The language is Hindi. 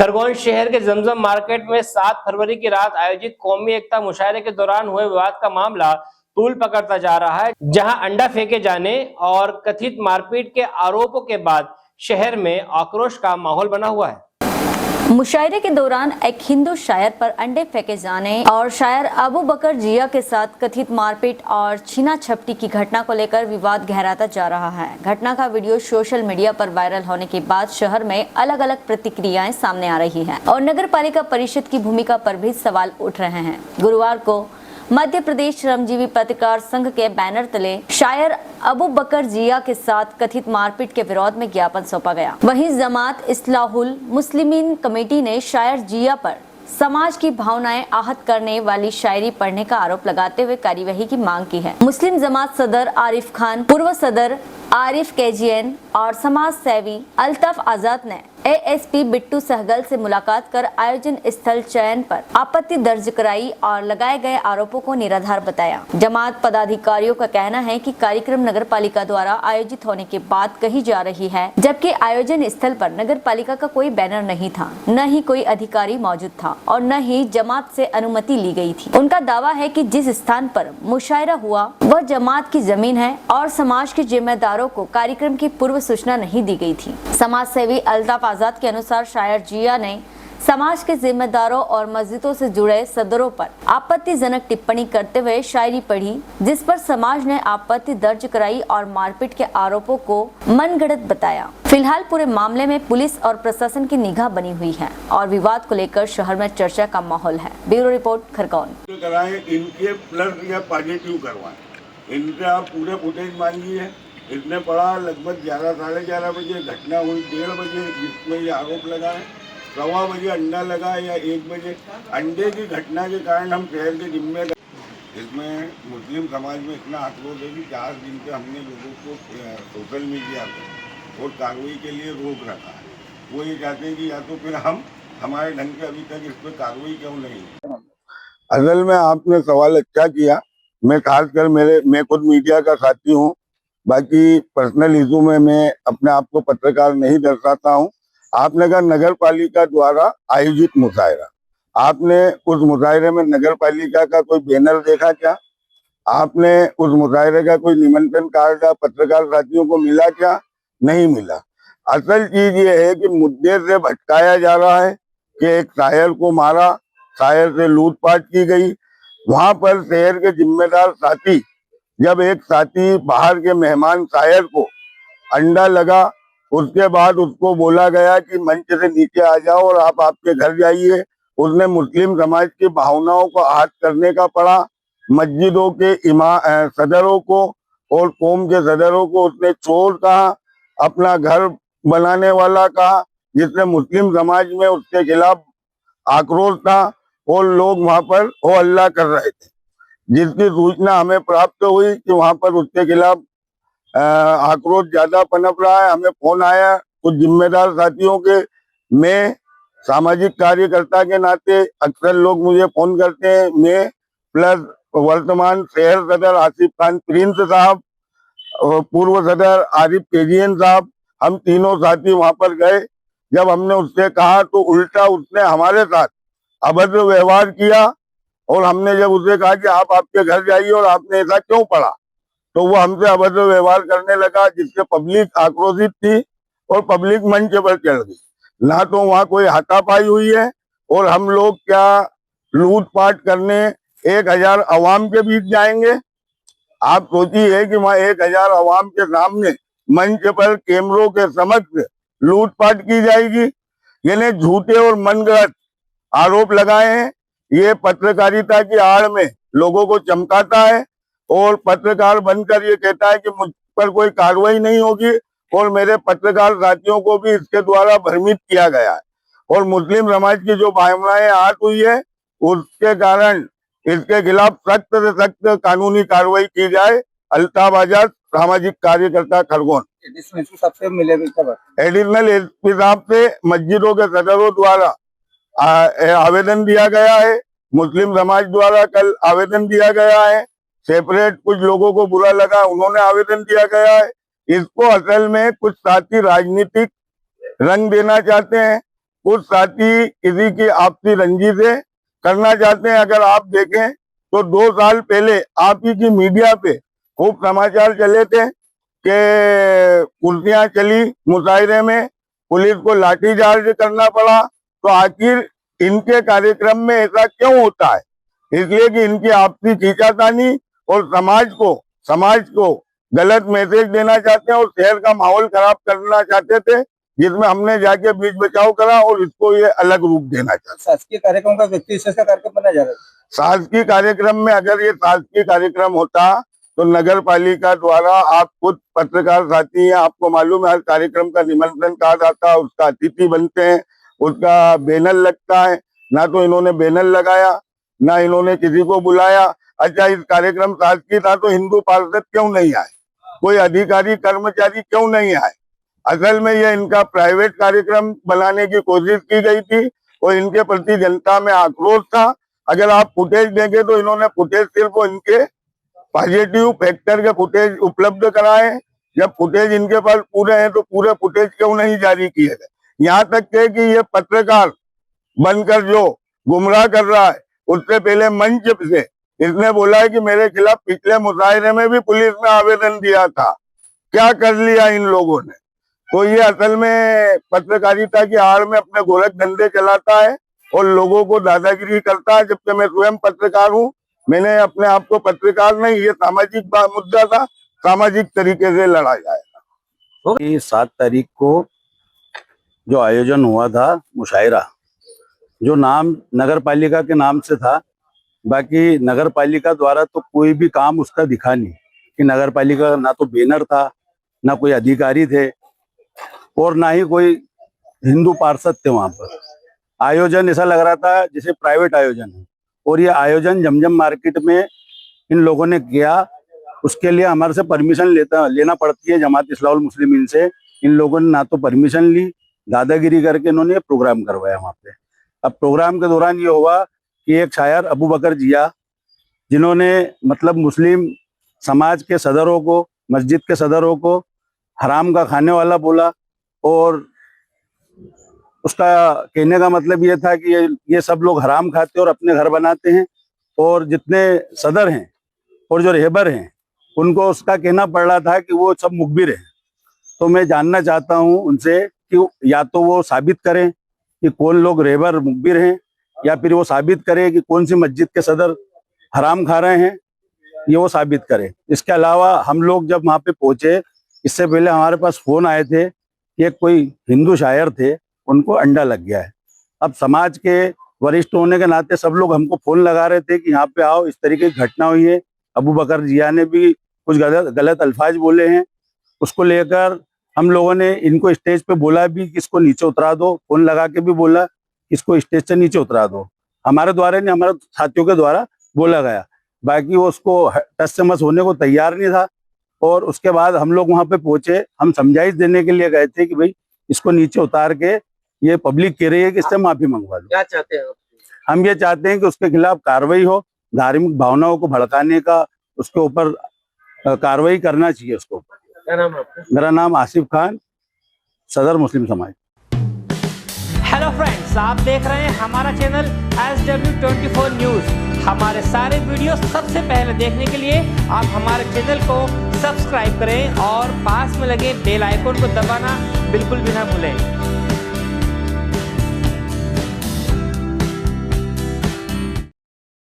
खरगोन शहर के जमजम मार्केट में 7 फरवरी की रात आयोजित कौमी एकता मुशायरे के दौरान हुए विवाद का मामला तूल पकड़ता जा रहा है, जहां अंडा फेंके जाने और कथित मारपीट के आरोपों के बाद शहर में आक्रोश का माहौल बना हुआ है। मुशायरे के दौरान एक हिंदू शायर पर अंडे फेंके जाने और शायर अबू बकर जिया के साथ कथित मारपीट और छीना झपटी की घटना को लेकर विवाद गहराता जा रहा है। घटना का वीडियो सोशल मीडिया पर वायरल होने के बाद शहर में अलग अलग प्रतिक्रियाएं सामने आ रही हैं और नगर पालिका परिषद की भूमिका पर भी सवाल उठ रहे हैं। गुरुवार को मध्य प्रदेश श्रमजीवी पत्रकार संघ के बैनर तले शायर अबू बकर जिया के साथ कथित मारपीट के विरोध में ज्ञापन सौंपा गया। वहीं जमात इस्लाहुल मुस्लिमीन कमेटी ने शायर जिया पर समाज की भावनाएं आहत करने वाली शायरी पढ़ने का आरोप लगाते हुए कार्यवाही की मांग की है। मुस्लिम जमात सदर आरिफ खान, पूर्व सदर आरिफ केजीएन और समाज सेवी अल्ताफ आजाद ने एएसपी बिट्टू सहगल से मुलाकात कर आयोजन स्थल चयन पर आपत्ति दर्ज कराई और लगाए गए आरोपों को निराधार बताया। जमात पदाधिकारियों का कहना है कि कार्यक्रम नगर पालिका द्वारा आयोजित होने की बात कही जा रही है, जबकि आयोजन स्थल पर नगर पालिका का कोई बैनर नहीं था, न ही कोई अधिकारी मौजूद था और न ही जमात से अनुमति ली गई थी। उनका दावा है कि जिस स्थान पर मुशायरा हुआ वह जमात की जमीन है और समाज के जिम्मेदारों को कार्यक्रम की पूर्व सूचना नहीं दी गई थी। समाज सेवी अल्ताफ आजाद के अनुसार शायर जिया ने समाज के जिम्मेदारों और मस्जिदों से जुड़े सदरों पर आपत्तिजनक टिप्पणी करते हुए शायरी पढ़ी, जिस पर समाज ने आपत्ति दर्ज कराई और मारपीट के आरोपों को मनगढ़ंत बताया। फिलहाल पूरे मामले में पुलिस और प्रशासन की निगाह बनी हुई है और विवाद को लेकर शहर में चर्चा का माहौल है। Bureau report, Khargone. इनके प्लस या पॉजिटिव करवाएं, इनका पूरे फुटेज मांगिए। इसने पढ़ा लगभग 11 साढ़े 11 बजे, घटना हुई 1:30 बजे, जिसमें ये आरोप लगाए 1:15 बजे अंडा लगा या 1 बजे। अंडे की घटना के कारण हम शहर के जिम्मेदार, इसमें मुस्लिम समाज में इतना आक्रोश है कि 4 दिन से हमने लोगों को सोशल मीडिया पर और कार्रवाई के लिए रोक रखा है। वो ये चाहते हैं कि या तो फिर हम हमारे ढंग से अभी तक इस पर कार्रवाई क्यों नहीं। असल में आपने सवाल अच्छा किया। मैं खासकर मैं खुद मीडिया का साथी हूँ, बाकी पर्सनल इशू में मैं अपने आप को पत्रकार नहीं दर्शाता हूँ। आपने कहा नगर पालिका द्वारा आयोजित मुशायरा, आपने उस मुशायरे में नगर पालिका का कोई बैनर देखा क्या? आपने उस मुशायरे का कोई निमंत्रण कार्ड पत्रकार साथियों को मिला क्या? नहीं मिला। असल चीज ये है कि मुद्दे से भटकाया जा रहा है कि एक शायर को मारा, शायर से लूटपाट की गई। वहां पर शहर के जिम्मेदार साथी, जब एक साथी बाहर के मेहमान शायर को अंडा लगा, उसके बाद उसको बोला गया कि मंच से नीचे आ जाओ और आप आपके घर जाइए। उसने मुस्लिम समाज की भावनाओं को आहत करने का पड़ा। मस्जिदों के सदरों को और कौम के सदरों को उसने चोर कहा, अपना घर बनाने वाला कहा, जिससे मुस्लिम समाज में उसके खिलाफ आक्रोश था और लोग वहां पर हो हल्ला कर रहे थे। जिसकी सूचना हमें प्राप्त हुई कि वहां पर उसके खिलाफ आक्रोश ज्यादा पनप रहा है। हमें फोन आया कुछ जिम्मेदार साथियों के। मैं सामाजिक कार्यकर्ता के नाते अक्सर लोग मुझे फोन करते हैं। मैं प्लस वर्तमान शहर सदर आसिफ खान प्रिंस साहब और पूर्व सदर आरिफ केजीएन साहब, हम तीनों साथी वहां पर गए। जब हमने उससे कहा तो उल्टा उसने हमारे साथ अभद्र व्यवहार किया और हमने जब उसे कहा कि आप आपके घर जाइए और आपने ऐसा क्यों पढ़ा, तो वो हमसे अभद्र व्यवहार करने लगा, जिससे पब्लिक आक्रोशित थी और पब्लिक मंच पर चढ़ गई। ना तो वहाँ कोई हाथापाई हुई है और हम लोग क्या लूटपाट करने 1000 अवाम के बीच जाएंगे? आप सोचिए कि वहाँ 1000 अवाम के सामने मंच पर कैमरों के समक्ष लूटपाट की जाएगी। यानी झूठे और मनगढ़ंत आरोप लगाए हैं। ये पत्रकारिता की आड़ में लोगों को चमकाता है और पत्रकार बनकर ये कहता है कि मुझ पर कोई कार्रवाई नहीं होगी, और मेरे पत्रकार साथियों को भी इसके द्वारा भ्रमित किया गया है। और मुस्लिम समाज की जो भावनाएं आहत हुई है, उसके कारण इसके खिलाफ सख्त से सख्त कानूनी कार्रवाई की जाए। अल्ताफ आजाद, सामाजिक कार्यकर्ता, खरगोन। एडिशनल एसपी साहब से मस्जिदों के सदरों द्वारा आवेदन दिया गया है, मुस्लिम समाज द्वारा कल आवेदन दिया गया है, सेपरेट कुछ लोगों को बुरा लगा उन्होंने आवेदन दिया गया है। इसको असल में कुछ साथी राजनीतिक रंग देना चाहते हैं कुछ साथी किसी की आपसी रंजी से करना चाहते हैं। अगर आप देखें तो 2 साल पहले आप ही की मीडिया पे खूब समाचार चले थे कि कुर्सियां चली मुशायरे में, पुलिस को लाठीचार्ज करना पड़ा। तो आखिर इनके कार्यक्रम में ऐसा क्यों होता है? इसलिए कि इनकी आपसी खींचातानी और समाज को गलत मैसेज देना चाहते हैं और शहर का माहौल खराब करना चाहते थे, जिसमें हमने जाके बीच बचाव करा और इसको ये अलग रूप देना चाहते। शासकीय कार्यक्रम का व्यक्ति विशेष का कार्यक्रम बनाया जा रहा है। शासकीय कार्यक्रम में अगर ये शासकीय कार्यक्रम होता तो नगर पालिका द्वारा, आप खुद पत्रकार साथी हैं, आपको मालूम है हर कार्यक्रम का निमंत्रण कहा जाता है, उसका अतिथि बनते हैं, उसका बैनर लगता है। ना तो इन्होंने बैनर लगाया, ना इन्होंने किसी को बुलाया। अच्छा, इस कार्यक्रम शासकीय था तो हिंदू पार्षद क्यों नहीं आए, कोई अधिकारी कर्मचारी क्यों नहीं आए? असल में ये इनका प्राइवेट कार्यक्रम बनाने की कोशिश की गई थी और इनके प्रति जनता में आक्रोश था। अगर आप फुटेज देंगे तो इन्होंने फुटेज सिर्फ इनके पॉजिटिव फैक्टर के फुटेज उपलब्ध कराए। जब फुटेज इनके पास पूरे हैं तो पूरे फुटेज क्यों नहीं जारी किए गए? यहाँ तक कि ये पत्रकार बनकर जो गुमराह कर रहा है, उससे पहले मंच से इसने बोला है कि मेरे खिलाफ पिछले मुशायरे में भी पुलिस ने आवेदन दिया था। क्या कर लिया इन लोगों ने? तो ये असल में पत्रकारिता की आड़ में अपने गोरख धंधे चलाता है और लोगों को दादागिरी करता है। जबकि मैं स्वयं पत्रकार हूँ, मैंने अपने आप को पत्रकार नहीं, ये सामाजिक मुद्दा था, सामाजिक तरीके से लड़ा जाएगा। 7 तारीख को जो आयोजन हुआ था मुशायरा, जो नाम नगर पालिका के नाम से था, बाकी नगर पालिका द्वारा तो कोई भी काम उसका दिखा नहीं कि नगर पालिका ना तो बैनर था, ना कोई अधिकारी थे और ना ही कोई हिंदू पार्षद थे। वहां पर आयोजन ऐसा लग रहा था जैसे प्राइवेट आयोजन है। और ये आयोजन जमजम मार्केट में इन लोगों ने किया, उसके लिए हमारे से परमिशन लेना पड़ती है जमात इस्लाहुल मुस्लिमीन से। इन लोगों ने ना तो परमिशन ली, दादागिरी करके इन्होंने प्रोग्राम करवाया वहां पे। अब प्रोग्राम के दौरान ये हुआ कि एक शायर अबू बकर जिया, जिन्होंने मतलब मुस्लिम समाज के सदरों को, मस्जिद के सदरों को हराम का खाने वाला बोला और उसका कहने का मतलब ये था कि ये सब लोग हराम खाते और अपने घर बनाते हैं और जितने सदर हैं और जो रहबर हैं उनको उसका कहना पड़ रहा था कि वो सब मुखबिर हैं। तो मैं जानना चाहता हूं उनसे कि या तो वो साबित करें कि कौन लोग रहबर मुखबिर हैं, या फिर वो साबित करें कि कौन सी मस्जिद के सदर हराम खा रहे हैं, ये वो साबित करें। इसके अलावा हम लोग जब वहाँ पे पहुंचे, इससे पहले हमारे पास फोन आए थे कि कोई हिंदू शायर थे, उनको अंडा लग गया है। अब समाज के वरिष्ठ होने के नाते सब लोग हमको फोन लगा रहे थे कि यहाँ पे आओ, इस तरीके की घटना हुई है। अबू बकर जिया ने भी कुछ गलत अल्फाज बोले हैं, उसको लेकर हम लोगों ने इनको स्टेज पे बोला भी कि इसको नीचे उतरा दो, फोन लगा के भी बोला इसको स्टेज से नीचे उतरा दो। हमारे द्वारा नहीं, हमारे साथियों के द्वारा बोला गया, बाकी वो उसको टस से मस होने को तैयार नहीं था। और उसके बाद हम लोग वहां पे पहुंचे, हम समझाइश देने के लिए गए थे कि भाई इसको नीचे उतार के, ये पब्लिक कह रही है कि इससे माफी मंगवा लो। क्या चाहते हैं? हम ये चाहते हैं कि उसके खिलाफ कार्रवाई हो, धार्मिक भावनाओं को भड़काने का उसके ऊपर कार्रवाई करना चाहिए उसको। क्या नाम है आपका? मेरा नाम आसिफ खान, सदर मुस्लिम समाज। हेलो फ्रेंड्स, आप देख रहे हैं हमारा चैनल SW24 न्यूज। हमारे सारे वीडियो सबसे पहले देखने के लिए आप हमारे चैनल को सब्सक्राइब करें और पास में लगे बेल आइकन को दबाना बिल्कुल भी ना भूलें।